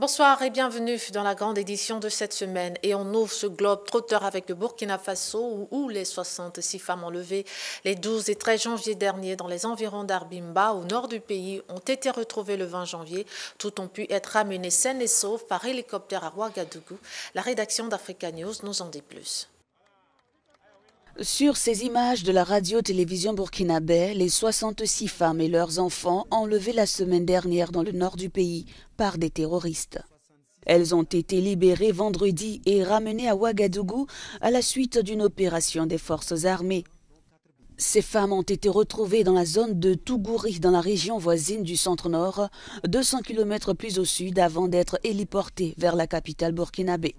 Bonsoir et bienvenue dans la grande édition de cette semaine. Et on ouvre ce globe trotteur avec le Burkina Faso où les 66 femmes enlevées les 12 et 13 janvier dernier dans les environs d'Arbimba au nord du pays ont été retrouvées le 20 janvier. Toutes ont pu être ramenées saines et sauves par hélicoptère à Ouagadougou. La rédaction d'Africa News nous en dit plus. Sur ces images de la radio-télévision burkinabé, les 66 femmes et leurs enfants enlevés la semaine dernière dans le nord du pays par des terroristes. Elles ont été libérées vendredi et ramenées à Ouagadougou à la suite d'une opération des forces armées. Ces femmes ont été retrouvées dans la zone de Tougouri, dans la région voisine du centre-nord, 200 km plus au sud avant d'être héliportées vers la capitale burkinabé.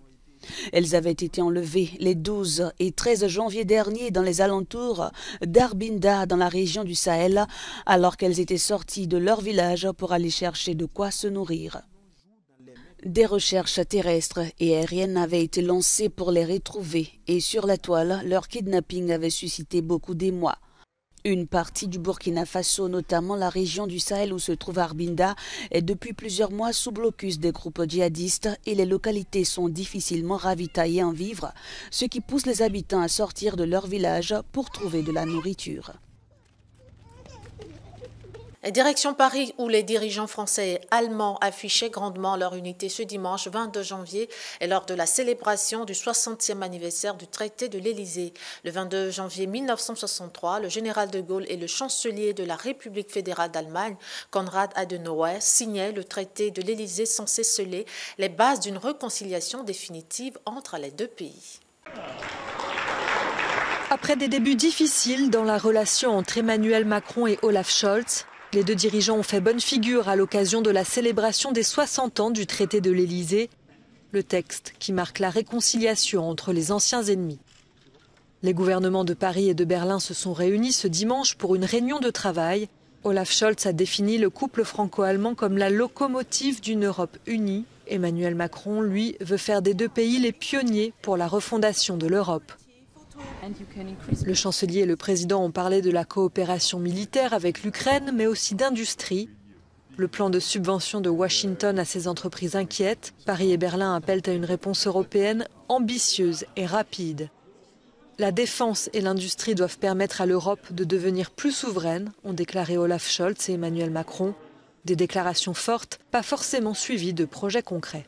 Elles avaient été enlevées les 12 et 13 janvier dernier dans les alentours d'Arbinda, dans la région du Sahel, alors qu'elles étaient sorties de leur village pour aller chercher de quoi se nourrir. Des recherches terrestres et aériennes avaient été lancées pour les retrouver et sur la toile, leur kidnapping avait suscité beaucoup d'émoi. Une partie du Burkina Faso, notamment la région du Sahel où se trouve Arbinda, est depuis plusieurs mois sous blocus des groupes djihadistes et les localités sont difficilement ravitaillées en vivres, ce qui pousse les habitants à sortir de leur village pour trouver de la nourriture. Direction Paris, où les dirigeants français et allemands affichaient grandement leur unité ce dimanche 22 janvier et lors de la célébration du 60e anniversaire du traité de l'Élysée. Le 22 janvier 1963, le général de Gaulle et le chancelier de la République fédérale d'Allemagne, Konrad Adenauer, signaient le traité de l'Élysée censé sceller les bases d'une réconciliation définitive entre les deux pays. Après des débuts difficiles dans la relation entre Emmanuel Macron et Olaf Scholz, les deux dirigeants ont fait bonne figure à l'occasion de la célébration des 60 ans du traité de l'Élysée, le texte qui marque la réconciliation entre les anciens ennemis. Les gouvernements de Paris et de Berlin se sont réunis ce dimanche pour une réunion de travail. Olaf Scholz a défini le couple franco-allemand comme la locomotive d'une Europe unie. Emmanuel Macron, lui, veut faire des deux pays les pionniers pour la refondation de l'Europe. Le chancelier et le président ont parlé de la coopération militaire avec l'Ukraine, mais aussi d'industrie. Le plan de subvention de Washington à ces entreprises inquiète. Paris et Berlin appellent à une réponse européenne ambitieuse et rapide. La défense et l'industrie doivent permettre à l'Europe de devenir plus souveraine, ont déclaré Olaf Scholz et Emmanuel Macron. Des déclarations fortes, pas forcément suivies de projets concrets.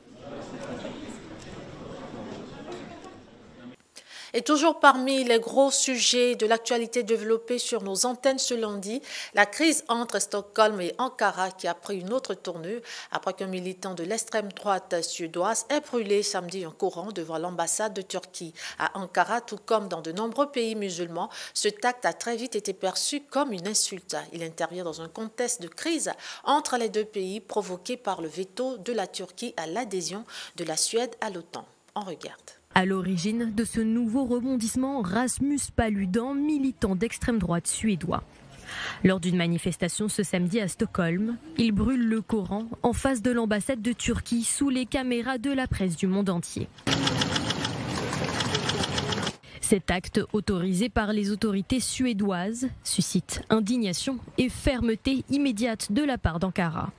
Et toujours parmi les gros sujets de l'actualité développés sur nos antennes ce lundi, la crise entre Stockholm et Ankara qui a pris une autre tournure après qu'un militant de l'extrême droite suédoise ait brûlé samedi un Coran devant l'ambassade de Turquie. À Ankara, tout comme dans de nombreux pays musulmans, ce acte a très vite été perçu comme une insulte. Il intervient dans un contexte de crise entre les deux pays provoqué par le veto de la Turquie à l'adhésion de la Suède à l'OTAN. On regarde. À l'origine de ce nouveau rebondissement, Rasmus Paludan, militant d'extrême droite suédois. Lors d'une manifestation ce samedi à Stockholm, il brûle le Coran en face de l'ambassade de Turquie sous les caméras de la presse du monde entier. Cet acte, autorisé par les autorités suédoises, suscite indignation et fermeté immédiate de la part d'Ankara.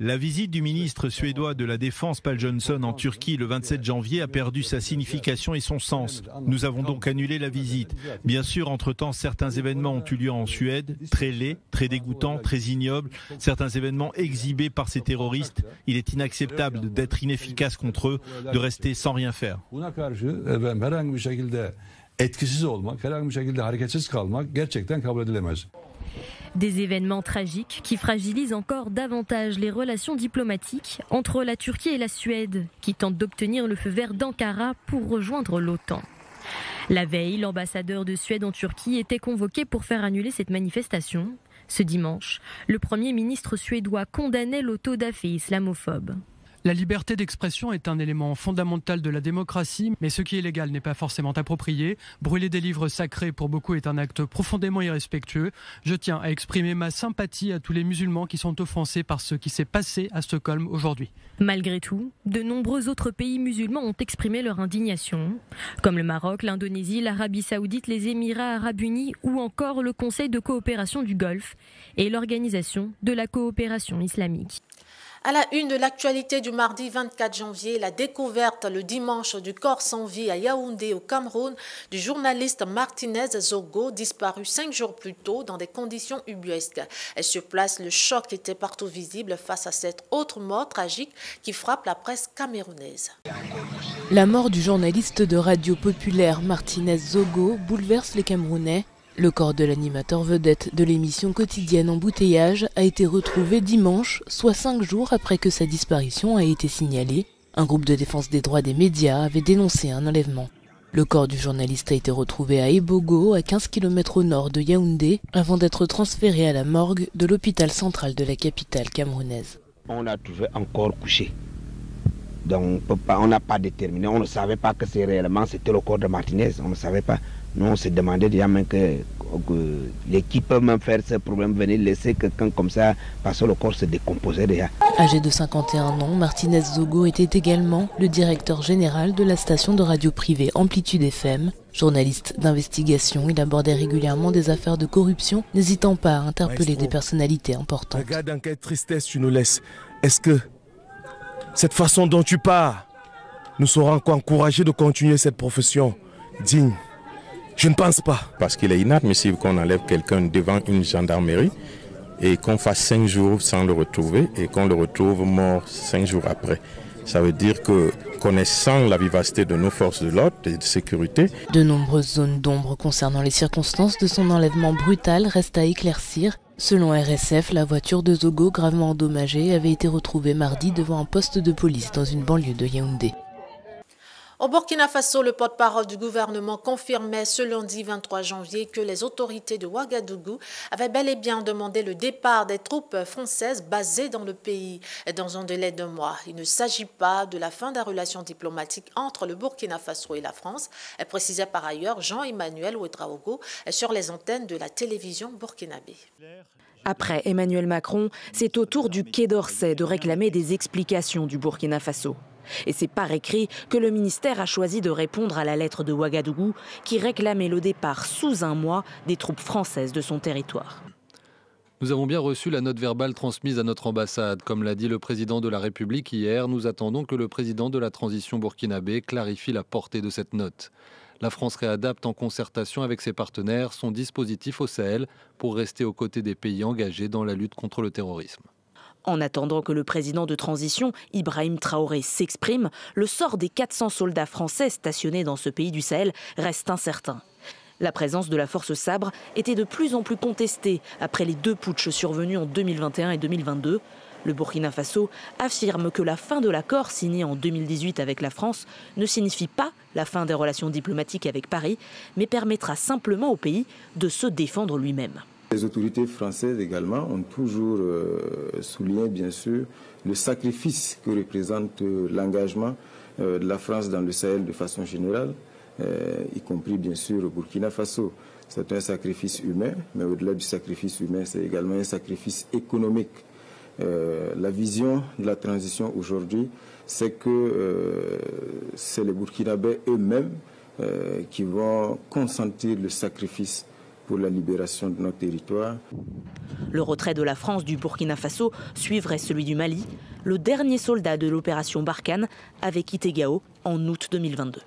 La visite du ministre suédois de la Défense Pál Jónsson en Turquie le 27 janvier a perdu sa signification et son sens. Nous avons donc annulé la visite. Bien sûr, entre-temps, certains événements ont eu lieu en Suède, très laids, très dégoûtants, très ignobles. Certains événements exhibés par ces terroristes. Il est inacceptable d'être inefficace contre eux, de rester sans rien faire. Des événements tragiques qui fragilisent encore davantage les relations diplomatiques entre la Turquie et la Suède, qui tentent d'obtenir le feu vert d'Ankara pour rejoindre l'OTAN. La veille, l'ambassadeur de Suède en Turquie était convoqué pour faire annuler cette manifestation. Ce dimanche, le Premier ministre suédois condamnait l'auto-da-fé islamophobe. La liberté d'expression est un élément fondamental de la démocratie, mais ce qui est légal n'est pas forcément approprié. Brûler des livres sacrés pour beaucoup est un acte profondément irrespectueux. Je tiens à exprimer ma sympathie à tous les musulmans qui sont offensés par ce qui s'est passé à Stockholm aujourd'hui. Malgré tout, de nombreux autres pays musulmans ont exprimé leur indignation, comme le Maroc, l'Indonésie, l'Arabie Saoudite, les Émirats Arabes Unis ou encore le Conseil de coopération du Golfe et l'Organisation de la coopération islamique. À la une de l'actualité du mardi 24 janvier, la découverte le dimanche du corps sans vie à Yaoundé au Cameroun du journaliste Martinez Zogo, disparu 5 jours plus tôt dans des conditions ubuesques. Et sur place, le choc était partout visible face à cette autre mort tragique qui frappe la presse camerounaise. La mort du journaliste de radio populaire Martinez Zogo bouleverse les Camerounais. Le corps de l'animateur vedette de l'émission quotidienne Embouteillage a été retrouvé dimanche, soit 5 jours après que sa disparition a été signalée. Un groupe de défense des droits des médias avait dénoncé un enlèvement. Le corps du journaliste a été retrouvé à Ebogo, à 15 km au nord de Yaoundé, avant d'être transféré à la morgue de l'hôpital central de la capitale camerounaise. On l'a trouvé encore couché. Donc on n'a pas déterminé, on ne savait pas que c'était le corps de Martinez, on ne savait pas. Nous on se demandait déjà même que l'équipe peut même faire ce problème, venir laisser quelqu'un comme ça, parce que le corps se décomposait déjà. Âgé de 51 ans, Martinez Zogo était également le directeur général de la station de radio privée Amplitude FM. Journaliste d'investigation, il abordait régulièrement des affaires de corruption, n'hésitant pas à interpeller des personnalités importantes. Regarde dans quelle tristesse tu nous laisses. Est-ce que cette façon dont tu pars nous saura encore encourager de continuer cette profession digne? Je ne pense pas. Parce qu'il est inadmissible qu'on enlève quelqu'un devant une gendarmerie et qu'on fasse 5 jours sans le retrouver et qu'on le retrouve mort 5 jours après. Ça veut dire que, connaissant la vivacité de nos forces de l'ordre et de sécurité, de nombreuses zones d'ombre concernant les circonstances de son enlèvement brutal restent à éclaircir. Selon RSF, la voiture de Zogo, gravement endommagée, avait été retrouvée mardi devant un poste de police dans une banlieue de Yaoundé. Au Burkina Faso, le porte-parole du gouvernement confirmait ce lundi 23 janvier que les autorités de Ouagadougou avaient bel et bien demandé le départ des troupes françaises basées dans le pays dans un délai d'1 mois. Il ne s'agit pas de la fin des relations diplomatiques entre le Burkina Faso et la France, précisait par ailleurs Jean-Emmanuel Ouedraogo sur les antennes de la télévision burkinabé. Après Emmanuel Macron, c'est au tour du Quai d'Orsay de réclamer des explications du Burkina Faso. Et c'est par écrit que le ministère a choisi de répondre à la lettre de Ouagadougou qui réclamait le départ sous 1 mois des troupes françaises de son territoire. Nous avons bien reçu la note verbale transmise à notre ambassade. Comme l'a dit le président de la République hier, nous attendons que le président de la transition burkinabé clarifie la portée de cette note. La France réadapte en concertation avec ses partenaires son dispositif au Sahel pour rester aux côtés des pays engagés dans la lutte contre le terrorisme. En attendant que le président de transition, Ibrahim Traoré, s'exprime, le sort des 400 soldats français stationnés dans ce pays du Sahel reste incertain. La présence de la force Sabre était de plus en plus contestée après les 2 putschs survenus en 2021 et 2022. Le Burkina Faso affirme que la fin de l'accord signé en 2018 avec la France ne signifie pas la fin des relations diplomatiques avec Paris, mais permettra simplement au pays de se défendre lui-même. Les autorités françaises également ont toujours souligné, bien sûr, le sacrifice que représente l'engagement de la France dans le Sahel de façon générale, y compris bien sûr au Burkina Faso. C'est un sacrifice humain, mais au-delà du sacrifice humain, c'est également un sacrifice économique. La vision de la transition aujourd'hui, c'est que c'est les Burkinabés eux-mêmes qui vont consentir le sacrifice pour la libération de notre territoire. Le retrait de la France du Burkina Faso suivrait celui du Mali. Le dernier soldat de l'opération Barkhane avait quitté Gao en août 2022.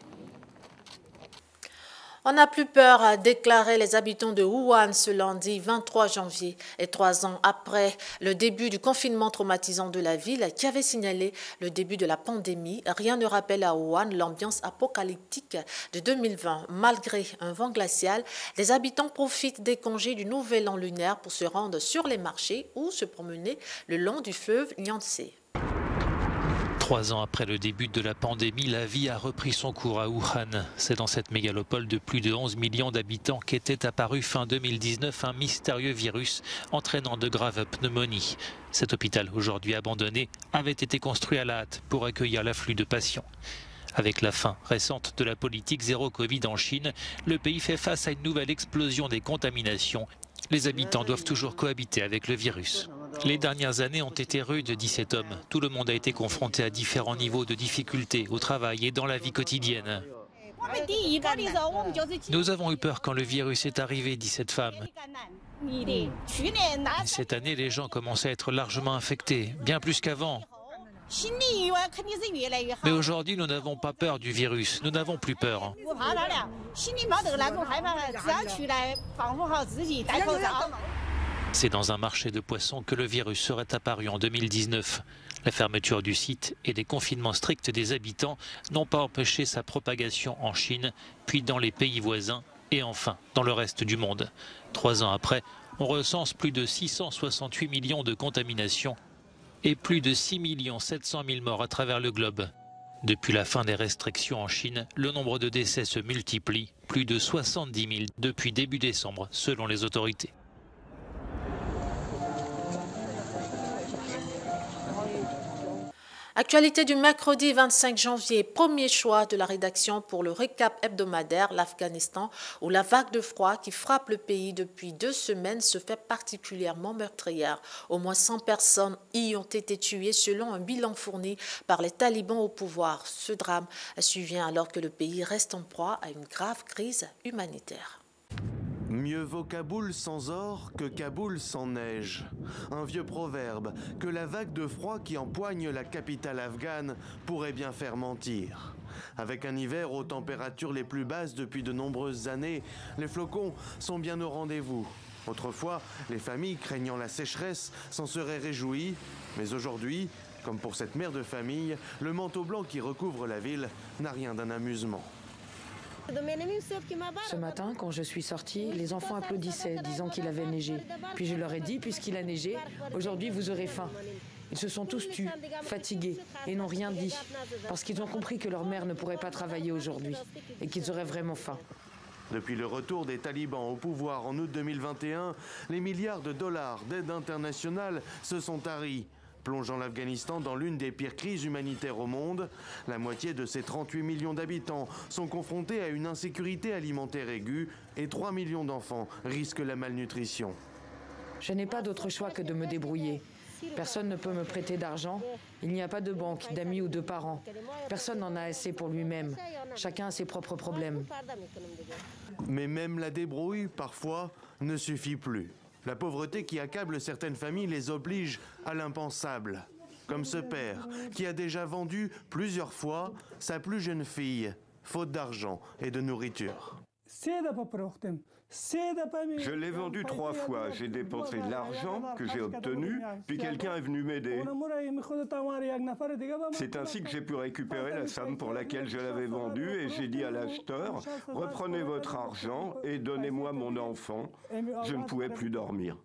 On n'a plus peur, a déclaré les habitants de Wuhan ce lundi 23 janvier. Et 3 ans après le début du confinement traumatisant de la ville qui avait signalé le début de la pandémie, rien ne rappelle à Wuhan l'ambiance apocalyptique de 2020. Malgré un vent glacial, les habitants profitent des congés du nouvel an lunaire pour se rendre sur les marchés ou se promener le long du fleuve Yangtze. 3 ans après le début de la pandémie, la vie a repris son cours à Wuhan. C'est dans cette mégalopole de plus de 11 millions d'habitants qu'était apparu fin 2019 un mystérieux virus entraînant de graves pneumonies. Cet hôpital, aujourd'hui abandonné, avait été construit à la hâte pour accueillir l'afflux de patients. Avec la fin récente de la politique zéro Covid en Chine, le pays fait face à une nouvelle explosion des contaminations. Les habitants doivent toujours cohabiter avec le virus. Les dernières années ont été rudes, dit cet homme. Tout le monde a été confronté à différents niveaux de difficultés au travail et dans la vie quotidienne. Nous avons eu peur quand le virus est arrivé, dit cette femme. Cette année, les gens commencent à être largement infectés, bien plus qu'avant. Mais aujourd'hui, nous n'avons pas peur du virus, nous n'avons plus peur. C'est dans un marché de poissons que le virus serait apparu en 2019. La fermeture du site et des confinements stricts des habitants n'ont pas empêché sa propagation en Chine, puis dans les pays voisins et enfin dans le reste du monde. 3 ans après, on recense plus de 668 millions de contaminations et plus de 6 700 000 morts à travers le globe. Depuis la fin des restrictions en Chine, le nombre de décès se multiplie, plus de 70 000 depuis début décembre, selon les autorités. Actualité du mercredi 25 janvier, premier choix de la rédaction pour le récap hebdomadaire, l'Afghanistan, où la vague de froid qui frappe le pays depuis 2 semaines se fait particulièrement meurtrière. Au moins 100 personnes y ont été tuées selon un bilan fourni par les talibans au pouvoir. Ce drame survient alors que le pays reste en proie à une grave crise humanitaire. Mieux vaut Kaboul sans or que Kaboul sans neige. Un vieux proverbe que la vague de froid qui empoigne la capitale afghane pourrait bien faire mentir. Avec un hiver aux températures les plus basses depuis de nombreuses années, les flocons sont bien au rendez-vous. Autrefois, les familles craignant la sécheresse s'en seraient réjouies, mais aujourd'hui, comme pour cette mère de famille, le manteau blanc qui recouvre la ville n'a rien d'un amusement. Ce matin, quand je suis sortie, les enfants applaudissaient, disant qu'il avait neigé. Puis je leur ai dit, puisqu'il a neigé, aujourd'hui vous aurez faim. Ils se sont tous tus, fatigués, et n'ont rien dit, parce qu'ils ont compris que leur mère ne pourrait pas travailler aujourd'hui, et qu'ils auraient vraiment faim. Depuis le retour des talibans au pouvoir en août 2021, les milliards de dollars d'aide internationale se sont taris, plongeant l'Afghanistan dans l'une des pires crises humanitaires au monde. La moitié de ses 38 millions d'habitants sont confrontés à une insécurité alimentaire aiguë et 3 millions d'enfants risquent la malnutrition. Je n'ai pas d'autre choix que de me débrouiller. Personne ne peut me prêter d'argent. Il n'y a pas de banque, d'amis ou de parents. Personne n'en a assez pour lui-même. Chacun a ses propres problèmes. Mais même la débrouille, parfois, ne suffit plus. La pauvreté qui accable certaines familles les oblige à l'impensable. Comme ce père qui a déjà vendu plusieurs fois sa plus jeune fille, faute d'argent et de nourriture. Je l'ai vendu 3 fois. J'ai dépensé de l'argent que j'ai obtenu, puis quelqu'un est venu m'aider. C'est ainsi que j'ai pu récupérer la somme pour laquelle je l'avais vendue et j'ai dit à l'acheteur, reprenez votre argent et donnez-moi mon enfant. Je ne pouvais plus dormir.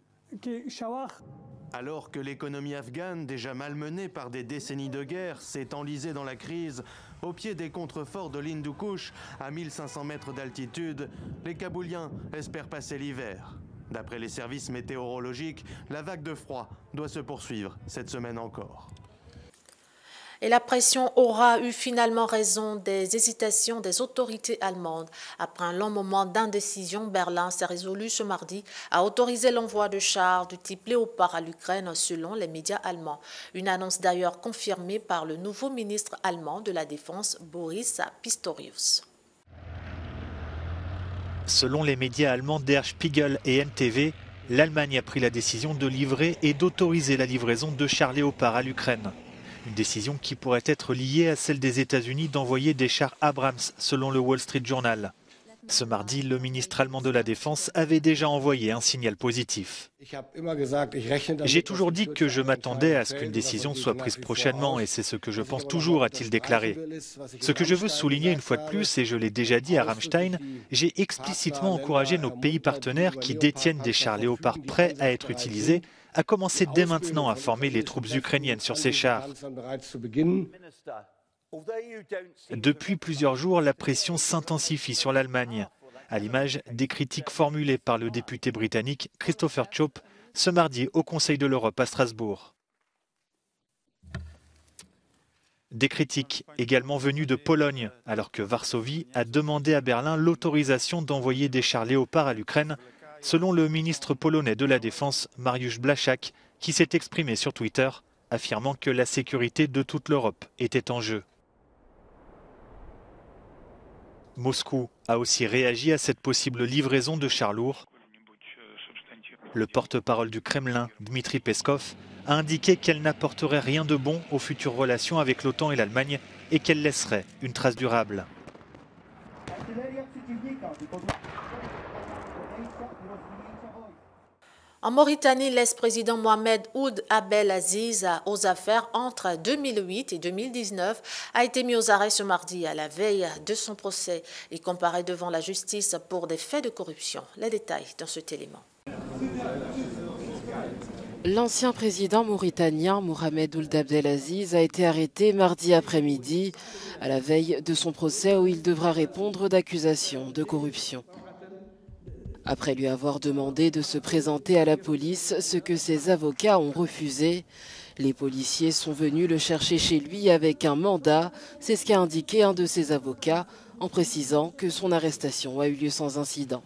Alors que l'économie afghane, déjà malmenée par des décennies de guerre, s'est enlisée dans la crise, au pied des contreforts de l'Hindu Kush, à 1500 mètres d'altitude, les Kabouliens espèrent passer l'hiver. D'après les services météorologiques, la vague de froid doit se poursuivre cette semaine encore. Et la pression aura eu finalement raison des hésitations des autorités allemandes. Après un long moment d'indécision, Berlin s'est résolu ce mardi à autoriser l'envoi de chars du type Léopard à l'Ukraine selon les médias allemands. Une annonce d'ailleurs confirmée par le nouveau ministre allemand de la Défense, Boris Pistorius. Selon les médias allemands Der Spiegel et NTV, l'Allemagne a pris la décision de livrer et d'autoriser la livraison de chars Léopard à l'Ukraine. Une décision qui pourrait être liée à celle des États-Unis d'envoyer des chars Abrams, selon le Wall Street Journal. Ce mardi, le ministre allemand de la Défense avait déjà envoyé un signal positif. J'ai toujours dit que je m'attendais à ce qu'une décision soit prise prochainement et c'est ce que je pense toujours, a-t-il déclaré. Ce que je veux souligner une fois de plus, et je l'ai déjà dit à Ramstein, j'ai explicitement encouragé nos pays partenaires qui détiennent des chars Léopard prêts à être utilisés a commencé dès maintenant à former les troupes ukrainiennes sur ces chars. Depuis plusieurs jours, la pression s'intensifie sur l'Allemagne, à l'image des critiques formulées par le député britannique Christopher Chope ce mardi au Conseil de l'Europe à Strasbourg. Des critiques également venues de Pologne, alors que Varsovie a demandé à Berlin l'autorisation d'envoyer des chars Léopard à l'Ukraine, selon le ministre polonais de la Défense, Mariusz Błaszczak, qui s'est exprimé sur Twitter, affirmant que la sécurité de toute l'Europe était en jeu. Moscou a aussi réagi à cette possible livraison de chars lourds. Le porte-parole du Kremlin, Dmitri Peskov, a indiqué qu'elle n'apporterait rien de bon aux futures relations avec l'OTAN et l'Allemagne et qu'elle laisserait une trace durable. En Mauritanie, l'ex-président Mohamed Ould Abdel Aziz aux affaires entre 2008 et 2019 a été mis aux arrêts ce mardi à la veille de son procès. Il comparaît devant la justice pour des faits de corruption. Les détails dans cet élément. L'ancien président mauritanien Mohamed Ould Abdel Aziz a été arrêté mardi après-midi à la veille de son procès où il devra répondre d'accusations de corruption. Après lui avoir demandé de se présenter à la police, ce que ses avocats ont refusé, les policiers sont venus le chercher chez lui avec un mandat, c'est ce qu'a indiqué un de ses avocats en précisant que son arrestation a eu lieu sans incident.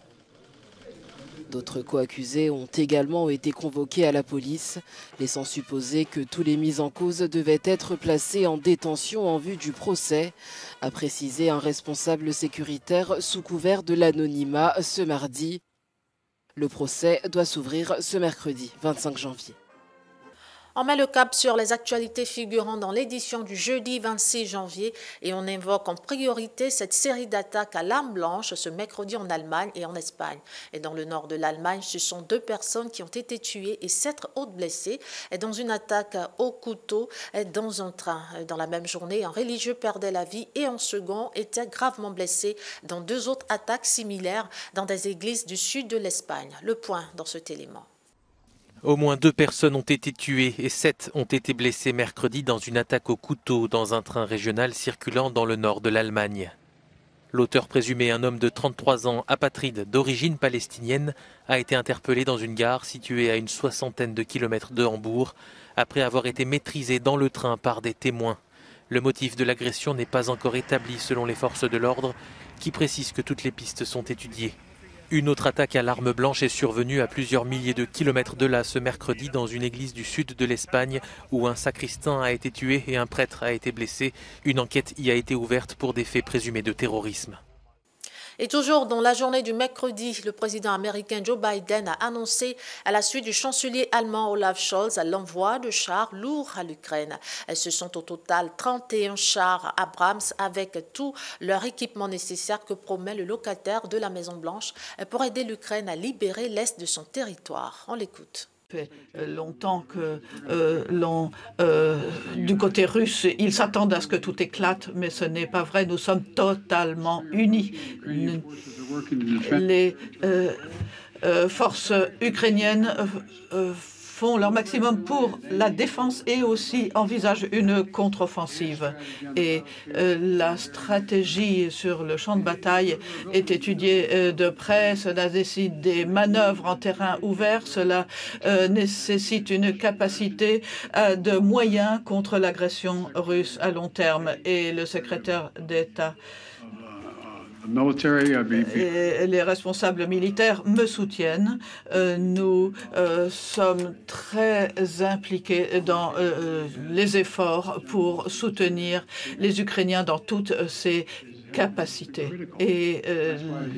D'autres co-accusés ont également été convoqués à la police, laissant supposer que tous les mis en cause devaient être placés en détention en vue du procès, a précisé un responsable sécuritaire sous couvert de l'anonymat ce mardi. Le procès doit s'ouvrir ce mercredi 25 janvier. On met le cap sur les actualités figurant dans l'édition du jeudi 26 janvier et on invoque en priorité cette série d'attaques à l'arme blanche ce mercredi en Allemagne et en Espagne. Et dans le nord de l'Allemagne, ce sont 2 personnes qui ont été tuées et 7 autres blessées et dans une attaque au couteau dans un train. Dans la même journée, un religieux perdait la vie et un second était gravement blessé dans 2 autres attaques similaires dans des églises du sud de l'Espagne. Le point dans cet élément. Au moins 2 personnes ont été tuées et 7 ont été blessées mercredi dans une attaque au couteau dans un train régional circulant dans le nord de l'Allemagne. L'auteur présumé, un homme de 33 ans, apatride d'origine palestinienne, a été interpellé dans une gare située à une 60aine de kilomètres de Hambourg, après avoir été maîtrisé dans le train par des témoins. Le motif de l'agression n'est pas encore établi selon les forces de l'ordre, qui précisent que toutes les pistes sont étudiées. Une autre attaque à l'arme blanche est survenue à plusieurs milliers de kilomètres de là ce mercredi dans une église du sud de l'Espagne où un sacristain a été tué et un prêtre a été blessé. Une enquête y a été ouverte pour des faits présumés de terrorisme. Et toujours dans la journée du mercredi, le président américain Joe Biden a annoncé à la suite du chancelier allemand Olaf Scholz l'envoi de chars lourds à l'Ukraine. Ce sont au total 31 chars Abrams avec tout leur équipement nécessaire que promet le locataire de la Maison-Blanche pour aider l'Ukraine à libérer l'est de son territoire. On l'écoute. Fait longtemps que du côté russe, ils s'attendent à ce que tout éclate, mais ce n'est pas vrai. Nous sommes totalement unis. Les forces ukrainiennes font leur maximum pour la défense et aussi envisagent une contre-offensive. Et la stratégie sur le champ de bataille est étudiée de près. Cela décide des manœuvres en terrain ouvert. Cela nécessite une capacité de moyens contre l'agression russe à long terme. Et le secrétaire d'État et les responsables militaires me soutiennent. Nous sommes très impliqués dans les efforts pour soutenir les Ukrainiens dans toutes ces capacités. Et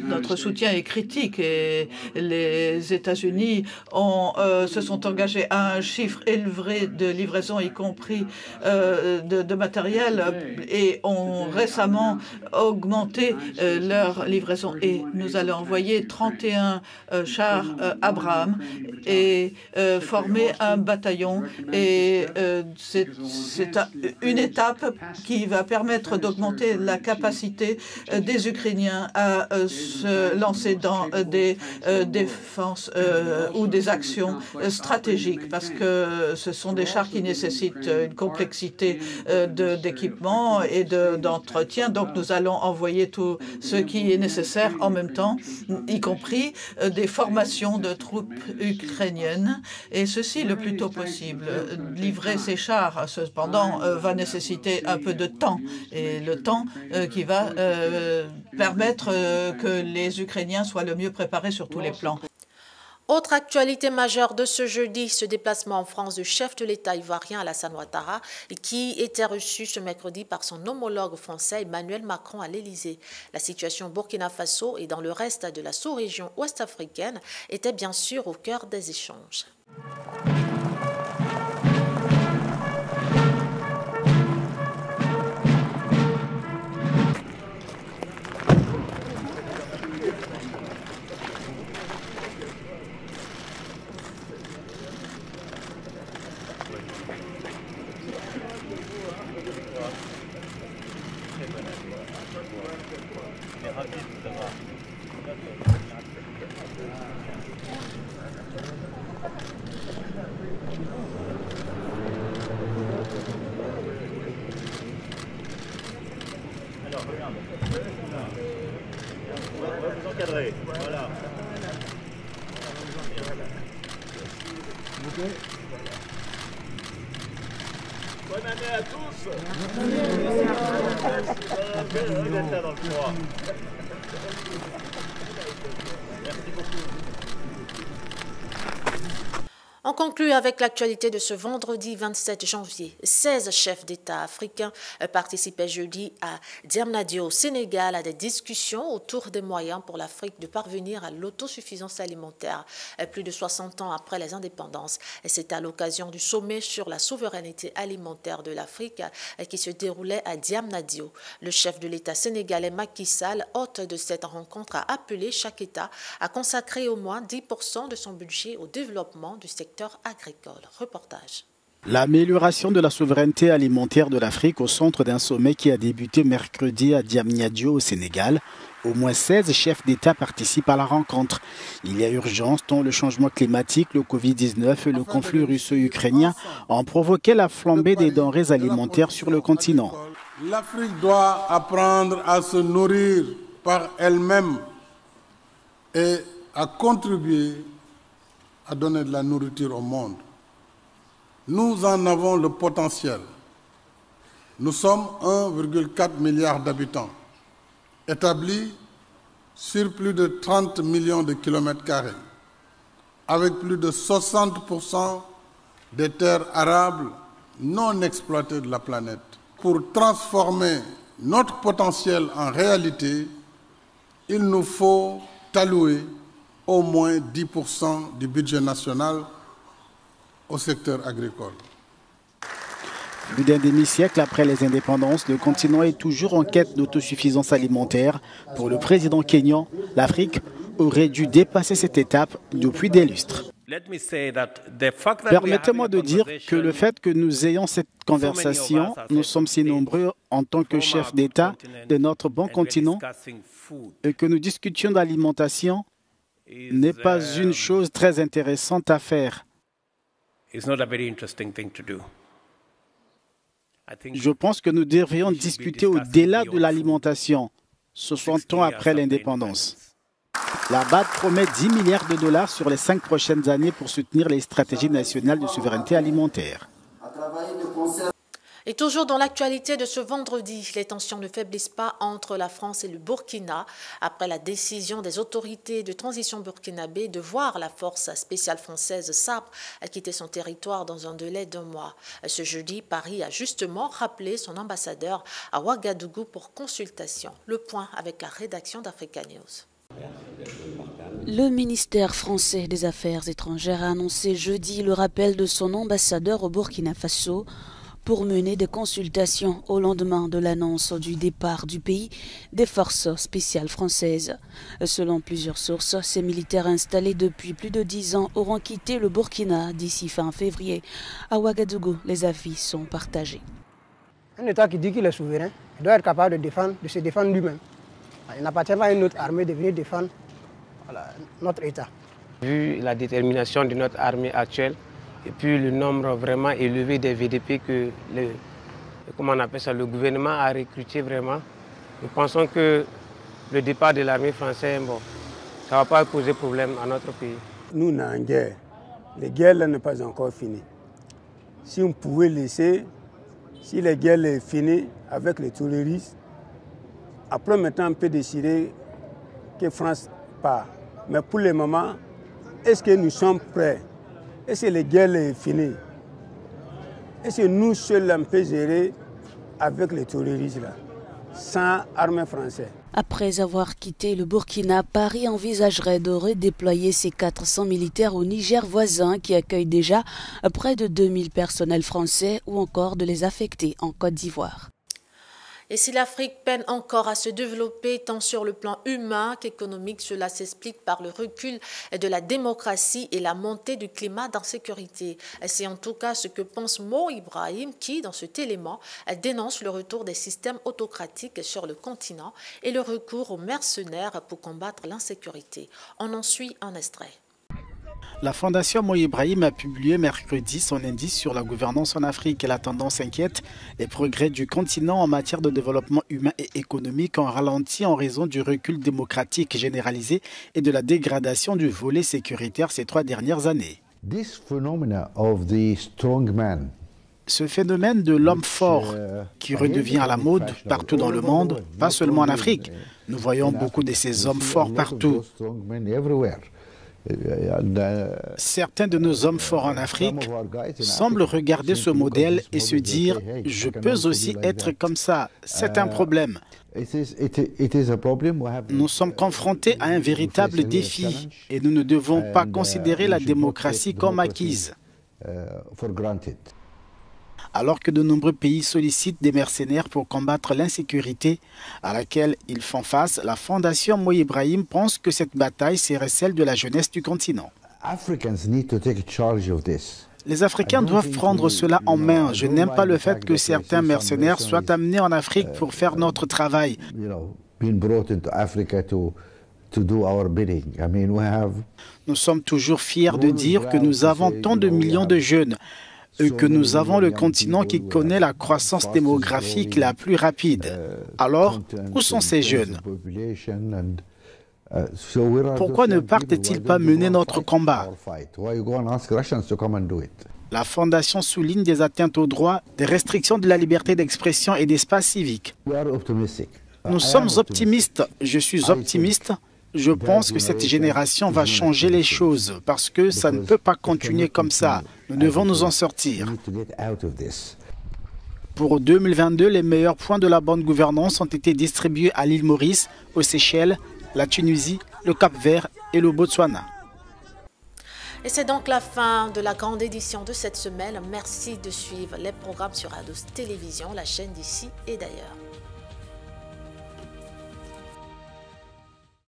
notre soutien est critique et les États-Unis se sont engagés à un chiffre élevé de livraison, y compris de matériel, et ont récemment augmenté leur livraison. Et nous allons envoyer 31 chars Abrams et former un bataillon. Et c'est une étape qui va permettre d'augmenter la capacité inciter des Ukrainiens à se lancer dans des défenses ou des actions stratégiques, parce que ce sont des chars qui nécessitent une complexité d'équipement et d'entretien. Donc nous allons envoyer tout ce qui est nécessaire en même temps, y compris des formations de troupes ukrainiennes, et ceci le plus tôt possible. Livrer ces chars, cependant, va nécessiter un peu de temps, et le temps qui va permettre que les Ukrainiens soient le mieux préparés sur tous les plans. Autre actualité majeure de ce jeudi, ce déplacement en France du chef de l'État ivoirien Alassane Ouattara, qui était reçu ce mercredi par son homologue français Emmanuel Macron à l'Élysée. La situation au Burkina Faso et dans le reste de la sous-région ouest-africaine était bien sûr au cœur des échanges. Voilà. Bonne année à tous. Vous êtes là dans le froid. Merci beaucoup. On conclut avec l'actualité de ce vendredi 27 janvier. 16 chefs d'État africains participaient jeudi à Diamniadio au Sénégal à des discussions autour des moyens pour l'Afrique de parvenir à l'autosuffisance alimentaire plus de 60 ans après les indépendances. C'est à l'occasion du sommet sur la souveraineté alimentaire de l'Afrique qui se déroulait à Diamniadio. Le chef de l'État sénégalais Macky Sall, hôte de cette rencontre, a appelé chaque État à consacrer au moins 10% de son budget au développement du secteur agricole. Reportage. L'amélioration de la souveraineté alimentaire de l'Afrique au centre d'un sommet qui a débuté mercredi à Diamniadio au Sénégal. Au moins 16 chefs d'État participent à la rencontre. Il y a urgence tant le changement climatique, le Covid-19 et le conflit russo-ukrainien ont provoqué la flambée des denrées alimentaires sur le continent. L'Afrique doit apprendre à se nourrir par elle-même et à contribuer à donner de la nourriture au monde. Nous en avons le potentiel. Nous sommes 1,4 milliard d'habitants, établis sur plus de 30 millions de kilomètres carrés, avec plus de 60% des terres arables non exploitées de la planète. Pour transformer notre potentiel en réalité, il nous faut allouer au moins 10% du budget national au secteur agricole. Plus d'un demi-siècle après les indépendances, le continent est toujours en quête d'autosuffisance alimentaire. Pour le président kényan, l'Afrique aurait dû dépasser cette étape depuis des lustres. Permettez-moi de dire que le fait que nous ayons cette conversation, nous sommes si nombreux en tant que chefs d'État de notre bon continent, et que nous discutions d'alimentation, n'est pas une chose très intéressante à faire. Je pense que nous devrions discuter au-delà de l'alimentation, 60 ans après l'indépendance. La BAD promet 10 milliards de dollars sur les 5 prochaines années pour soutenir les stratégies nationales de souveraineté alimentaire. Et toujours dans l'actualité de ce vendredi, les tensions ne faiblissent pas entre la France et le Burkina après la décision des autorités de transition burkinabé de voir la force spéciale française SAPR quitter son territoire dans un délai d'1 mois. Ce jeudi, Paris a justement rappelé son ambassadeur à Ouagadougou pour consultation. Le point avec la rédaction d'Africa News. Le ministère français des Affaires étrangères a annoncé jeudi le rappel de son ambassadeur au Burkina Faso pour mener des consultations au lendemain de l'annonce du départ du pays des forces spéciales françaises. Selon plusieurs sources, ces militaires installés depuis plus de 10 ans auront quitté le Burkina d'ici fin février. À Ouagadougou, les avis sont partagés. Un État qui dit qu'il est souverain, il doit être capable de se défendre lui-même. Il n'appartient pas à une autre armée de venir défendre notre État. Vu la détermination de notre armée actuelle et puis le nombre vraiment élevé des VDP que le gouvernement a recruté vraiment, nous pensons que le départ de l'armée française, ça ne va pas poser problème à notre pays. Nous, on est en guerre. Les guerres là n'est pas encore finies. Si on pouvait laisser, si les guerres sont finies avec les terroristes, après maintenant on peut décider que France part. Mais pour le moment, est-ce que nous sommes prêts? Est-ce que les guerres sont finies? Est-ce que nous seuls on peut gérer avec les terroristes là, sans armée française? Après avoir quitté le Burkina, Paris envisagerait de redéployer ses 400 militaires au Niger voisin qui accueille déjà près de 2000 personnels français ou encore de les affecter en Côte d'Ivoire. Et si l'Afrique peine encore à se développer tant sur le plan humain qu'économique, cela s'explique par le recul de la démocratie et la montée du climat d'insécurité. C'est en tout cas ce que pense Mo Ibrahim qui, dans cet élément, dénonce le retour des systèmes autocratiques sur le continent et le recours aux mercenaires pour combattre l'insécurité. On en suit un extrait. La Fondation Mo Ibrahim a publié mercredi son indice sur la gouvernance en Afrique et la tendance inquiète. Les progrès du continent en matière de développement humain et économique ont ralenti en raison du recul démocratique généralisé et de la dégradation du volet sécuritaire ces 3 dernières années. Ce phénomène de l'homme fort qui redevient à la mode partout dans le monde, pas seulement en Afrique. Nous voyons beaucoup de ces hommes forts partout. Certains de nos hommes forts en Afrique semblent regarder ce modèle et se dire « je peux aussi être comme ça ». C'est un problème. Nous sommes confrontés à un véritable défi et nous ne devons pas considérer la démocratie comme acquise. Alors que de nombreux pays sollicitent des mercenaires pour combattre l'insécurité à laquelle ils font face, la Fondation Mo Ibrahim pense que cette bataille serait celle de la jeunesse du continent. Les Africains doivent prendre cela en main. Je n'aime pas le fait que certains mercenaires soient amenés en Afrique pour faire notre travail. Nous sommes toujours fiers de dire que nous avons tant de millions de jeunes. Et que nous avons le continent qui connaît la croissance démographique la plus rapide. Alors, où sont ces jeunes? Pourquoi ne partent-ils pas mener notre combat? La Fondation souligne des atteintes aux droits, des restrictions de la liberté d'expression et d'espace civique. Nous sommes optimistes, je suis optimiste. Je pense que cette génération va changer les choses parce que ça ne peut pas continuer comme ça. Nous devons nous en sortir. Pour 2022, les meilleurs points de la bonne gouvernance ont été distribués à l'île Maurice, aux Seychelles, la Tunisie, le Cap-Vert et le Botswana. Et c'est donc la fin de la grande édition de cette semaine. Merci de suivre les programmes sur Ados Télévision, la chaîne d'ici et d'ailleurs.